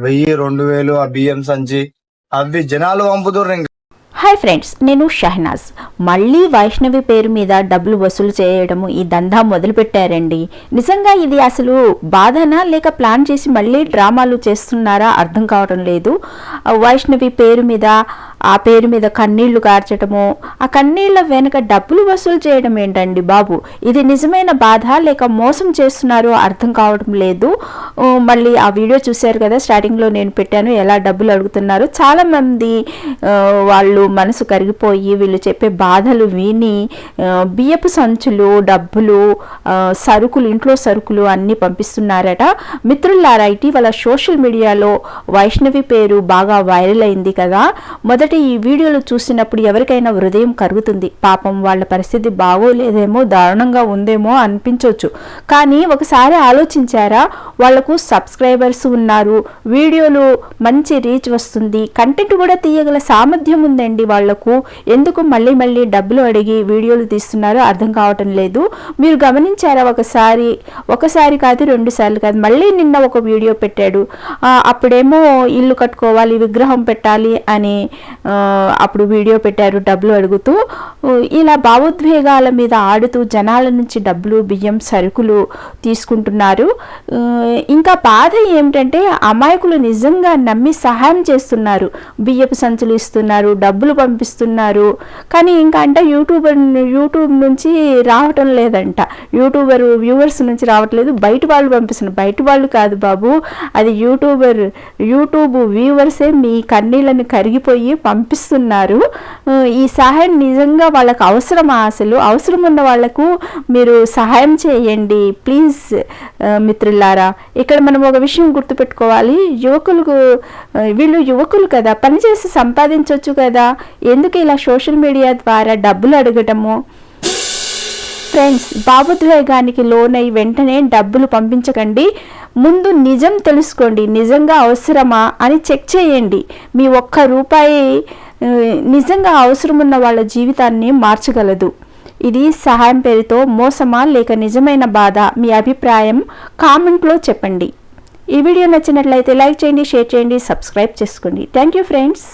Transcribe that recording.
వెయ్యి 2000 ఆ బియ్యం సంచి అవి జనాలు పంపుతుర్రు. హాయ్ ఫ్రెండ్స్, నేను షహనాజ్. మళ్ళీ వైష్ణవి పేరు మీద డబ్బులు వసూలు చేయడము ఈ దందా మొదలుపెట్టారండి. నిజంగా ఇది అసలు బాధనా లేక ప్లాన్ చేసి మళ్ళీ డ్రామాలు చేస్తున్నారా అర్థం కావడం లేదు. వైష్ణవి పేరు మీద ఆ పేరు మీద కన్నీళ్లు కార్చడము, ఆ కన్నీళ్ల వెనుక డబ్బులు వసూలు చేయడం ఏంటండి బాబు? ఇది నిజమైన బాధ లేక మోసం చేస్తున్నారో అర్థం కావడం లేదు. మళ్ళీ ఆ వీడియో చూశారు కదా, స్టార్టింగ్లో నేను పెట్టాను ఎలా డబ్బులు అడుగుతున్నారు. చాలామంది వాళ్ళు మనసు కరిగిపోయి వీళ్ళు చెప్పే బాధలు విని బియ్యపు సంచులు, డబ్బులు, సరుకులు, ఇంట్లో సరుకులు అన్నీ పంపిస్తున్నారట. మిత్రులారా, ఇటీవల సోషల్ మీడియాలో వైష్ణవి పేరు బాగా వైరల్ అయింది కదా. మొదటి ఈ వీడియోలు చూసినప్పుడు ఎవరికైనా హృదయం కరుగుతుంది. పాపం వాళ్ళ పరిస్థితి బాగోలేదేమో, దారుణంగా ఉందేమో అనిపించవచ్చు. కానీ ఒకసారి ఆలోచించారా, వాళ్లకు సబ్స్క్రైబర్స్ ఉన్నారు, వీడియోలు మంచి రీచ్ వస్తుంది, కంటెంట్ కూడా తీయగల సామర్థ్యం ఉందండి వాళ్లకు. ఎందుకు మళ్ళీ మళ్ళీ డబ్బులు అడిగి వీడియోలు తీస్తున్నారో అర్థం కావటం లేదు. మీరు గమనించారా, ఒకసారి కాదు, 2 సార్లు కాదు, మళ్ళీ నిన్న ఒక వీడియో పెట్టాడు. అప్పుడేమో ఇల్లు కట్టుకోవాలి, విగ్రహం పెట్టాలి అని అప్పుడు వీడియో పెట్టారు డబ్బులు అడుగుతూ. ఇలా భావోద్వేగాల మీద ఆడుతూ జనాల నుంచి డబ్బులు, బియ్యం, సరుకులు తీసుకుంటున్నారు. ఇంకా బాధ ఏమిటంటే అమాయకులు నిజంగా నమ్మి సహాయం చేస్తున్నారు. బియ్యపు సంచులు ఇస్తున్నారు, డబ్బులు పంపిస్తున్నారు. కానీ ఇంకా అంటే యూట్యూబ్ నుంచి రావటం లేదంట, యూట్యూబర్ వ్యూవర్స్ నుంచి రావట్లేదు, బయట వాళ్ళు పంపిస్తున్నారు. బయట వాళ్ళు కాదు బాబు, అది యూట్యూబ్ వ్యూవర్సే మీ కన్నీళ్ళని కరిగిపోయి పంపిస్తున్నారు. ఈ సహాయం నిజంగా వాళ్ళకు అవసరమా? అసలు అవసరం ఉన్న వాళ్లకు మీరు సహాయం చేయండి ప్లీజ్. మిత్రులారా, ఇక్కడ మనం ఒక విషయం గుర్తుపెట్టుకోవాలి. వీళ్ళు యువకులు కదా, పనిచేసి సంపాదించవచ్చు కదా, ఎందుకు ఇలా సోషల్ మీడియా ద్వారా డబ్బులు అడగటము? ఫ్రెండ్స్, భావోద్వేగానికి లోనై వెంటనే డబ్బులు పంపించకండి. ముందు నిజం తెలుసుకోండి, నిజంగా అవసరమా అని చెక్ చేయండి. మీ ₹1 నిజంగా అవసరమున్న వాళ్ళ జీవితాన్ని మార్చగలదు. ఇది సహాయం పేరుతో మోసమా లేక నిజమైన బాధ? మీ అభిప్రాయం కామెంట్లో చెప్పండి. ఈ వీడియో నచ్చినట్లయితే లైక్ చేయండి, షేర్ చేయండి, సబ్స్క్రైబ్ చేసుకోండి. Thank you friends.